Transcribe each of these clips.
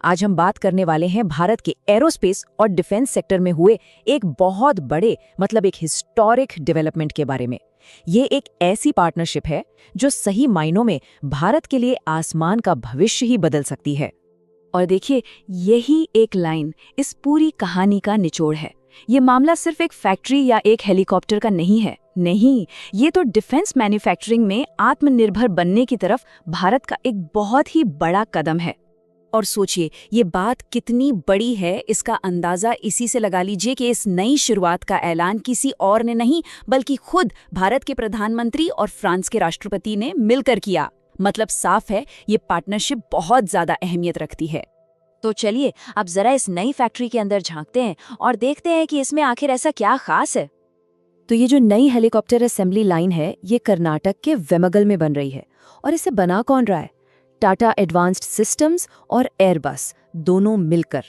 आज हम बात करने वाले हैं भारत के एरोस्पेस और डिफेंस सेक्टर में हुए एक बहुत बड़े एक हिस्टोरिक डेवलपमेंट के बारे में। ये एक ऐसी पार्टनरशिप है जो सही मायनों में भारत के लिए आसमान का भविष्य ही बदल सकती है। और देखिए, यही एक लाइन इस पूरी कहानी का निचोड़ है। ये मामला सिर्फ एक फैक्ट्री या एक हेलीकॉप्टर का नहीं है। नहीं, ये तो डिफेंस मैन्युफैक्चरिंग में आत्मनिर्भर बनने की तरफ भारत का एक बहुत ही बड़ा कदम है। और सोचिए, ये बात कितनी बड़ी है, इसका अंदाजा इसी से लगा लीजिए कि इस नई शुरुआत का ऐलान किसी और ने नहीं बल्कि खुद भारत के प्रधानमंत्री और फ्रांस के राष्ट्रपति ने मिलकर किया। मतलब साफ है, ये पार्टनरशिप बहुत ज्यादा अहमियत रखती है। तो चलिए अब जरा इस नई फैक्ट्री के अंदर झांकते हैं और देखते हैं कि इसमें आखिर ऐसा क्या खास है। तो ये जो नई हेलीकॉप्टर असेंबली लाइन है, ये कर्नाटक के वेमगल में बन रही है। और इसे बना कौन रहा है? टाटा एडवांस्ड सिस्टम्स और एयरबस दोनों मिलकर।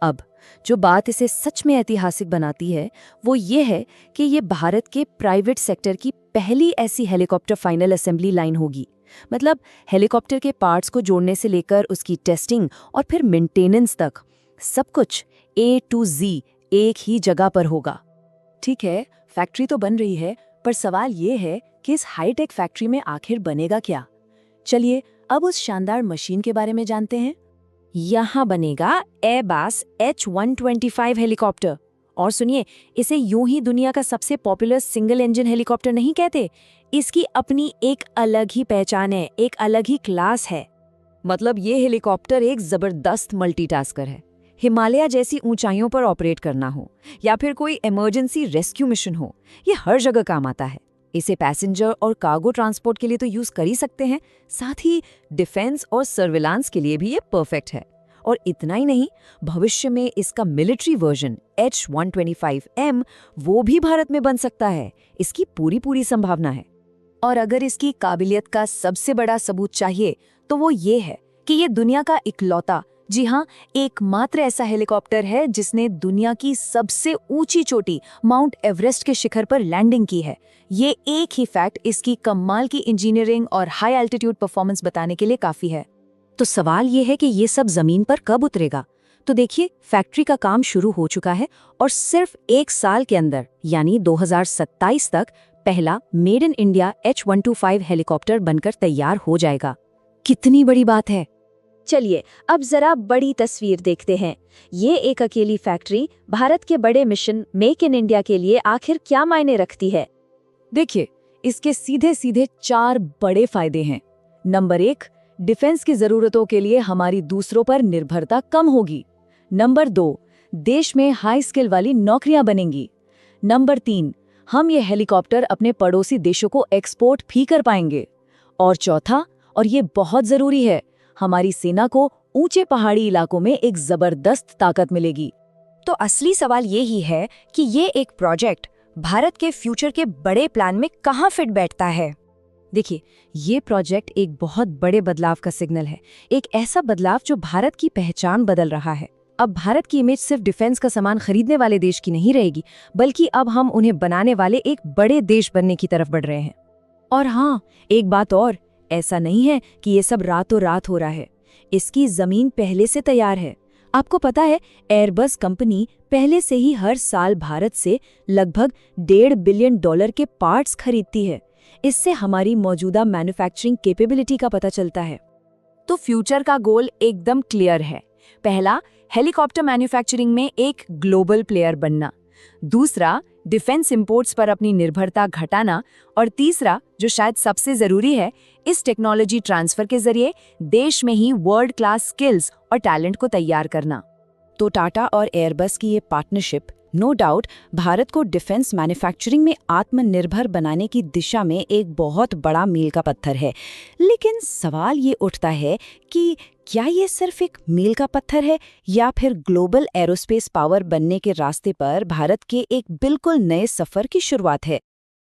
अब जो बात इसे सच में ऐतिहासिक बनाती है वो ये है कि ये भारत के प्राइवेट सेक्टर की पहली ऐसी हेलीकॉप्टर फाइनल असेंबली लाइन होगी। मतलब हेलीकॉप्टर के पार्ट्स को जोड़ने से लेकर उसकी टेस्टिंग और फिर मेंटेनेंस तक सब कुछ A to Z एक ही जगह पर होगा। ठीक है, फैक्ट्री तो बन रही है, पर सवाल ये है कि इस हाईटेक फैक्ट्री में आखिर बनेगा क्या? चलिए अब उस शानदार मशीन के बारे में जानते हैं। यहाँ बनेगा एयरबस H125 हेलीकॉप्टर। और सुनिए, इसे यूं ही दुनिया का सबसे पॉपुलर सिंगल इंजन हेलीकॉप्टर नहीं कहते। इसकी अपनी एक अलग ही पहचान है, एक अलग ही क्लास है। मतलब ये हेलीकॉप्टर एक जबरदस्त मल्टीटास्कर है। हिमालय जैसी ऊंचाइयों पर ऑपरेट करना हो या फिर कोई इमरजेंसी रेस्क्यू मिशन हो, ये हर जगह काम आता है। इसे पैसेंजर और कार्गो ट्रांसपोर्ट के लिए तो यूज कर ही सकते हैं, साथ ही डिफेंस और सर्विलांस के लिए भी ये परफेक्ट है। और इतना ही नहीं, भविष्य में इसका मिलिट्री वर्जन H125M वो भी भारत में बन सकता है। इसकी पूरी संभावना है। और अगर इसकी काबिलियत का सबसे बड़ा सबूत चाहिए तो वो ये है कि ये दुनिया का इकलौता, जी हाँ, एकमात्र ऐसा हेलीकॉप्टर है जिसने दुनिया की सबसे ऊंची चोटी माउंट एवरेस्ट के शिखर पर लैंडिंग की है। ये एक ही फैक्ट इसकी कमाल की इंजीनियरिंग और हाई एल्टीट्यूड परफॉर्मेंस बताने के लिए काफी है। तो सवाल ये है कि ये सब जमीन पर कब उतरेगा? तो देखिए, फैक्ट्री का काम शुरू हो चुका है और सिर्फ एक साल के अंदर यानी 2027 तक पहला made in India H125 helicopter बनकर तैयार हो जाएगा। कितनी बड़ी बात है। चलिए अब जरा बड़ी तस्वीर देखते हैं। ये एक अकेली फैक्ट्री भारत के बड़े मिशन मेक इन इंडिया के लिए आखिर क्या मायने रखती है? देखिए, इसके सीधे सीधे 4 बड़े फायदे हैं। नंबर 1, डिफेंस की जरूरतों के लिए हमारी दूसरों पर निर्भरता कम होगी। नंबर 2, देश में हाई स्किल वाली नौकरियां बनेंगी। नंबर 3, हम ये हेलीकॉप्टर अपने पड़ोसी देशों को एक्सपोर्ट भी कर पाएंगे। और चौथा, और ये बहुत जरूरी है, हमारी सेना को ऊंचे पहाड़ी इलाकों में एक जबरदस्त ताकत मिलेगी। तो असली सवाल ये ही है कि ये एक प्रोजेक्ट भारत के फ्यूचर के बड़े प्लान में कहाँ फिट बैठता है। देखिए, ये प्रोजेक्ट एक बहुत बड़े बदलाव का सिग्नल है। एक ऐसा बदलाव जो भारत की पहचान बदल रहा है। अब भारत की इमेज सिर्फ डिफेंस का सामान खरीदने वाले देश की नहीं रहेगी, बल्कि अब हम उन्हें बनाने वाले एक बड़े देश बनने की तरफ बढ़ रहे हैं। और हाँ, एक बात और, ऐसा नहीं है कि ये सब रातों रात हो रहा है। इसकी जमीन पहले से तैयार है। आपको पता है, एयरबस कंपनी पहले से ही हर साल भारत से लगभग $1.5 बिलियन के पार्ट्स खरीदती है। इससे हमारी मौजूदा मैन्युफैक्चरिंग कैपेबिलिटी का पता चलता है। तो फ्यूचर का गोल एकदम क्लियर है। पहला, हेलीकॉप्टर मैन्युफैक्चरिंग में एक ग्लोबल प्लेयर बनना। दूसरा, डिफेंस इंपोर्ट्स पर अपनी निर्भरता घटाना। और तीसरा, जो शायद सबसे जरूरी है, इस टेक्नोलॉजी ट्रांसफर के जरिए देश में ही वर्ल्ड क्लास स्किल्स और टैलेंट को तैयार करना। तो टाटा और एयरबस की ये पार्टनरशिप नो डाउट भारत को डिफेंस मैन्युफैक्चरिंग में आत्मनिर्भर बनाने की दिशा में एक बहुत बड़ा मील का पत्थर है। लेकिन सवाल ये उठता है कि क्या ये सिर्फ एक मील का पत्थर है या फिर ग्लोबल एरोस्पेस पावर बनने के रास्ते पर भारत के एक बिल्कुल नए सफर की शुरुआत है?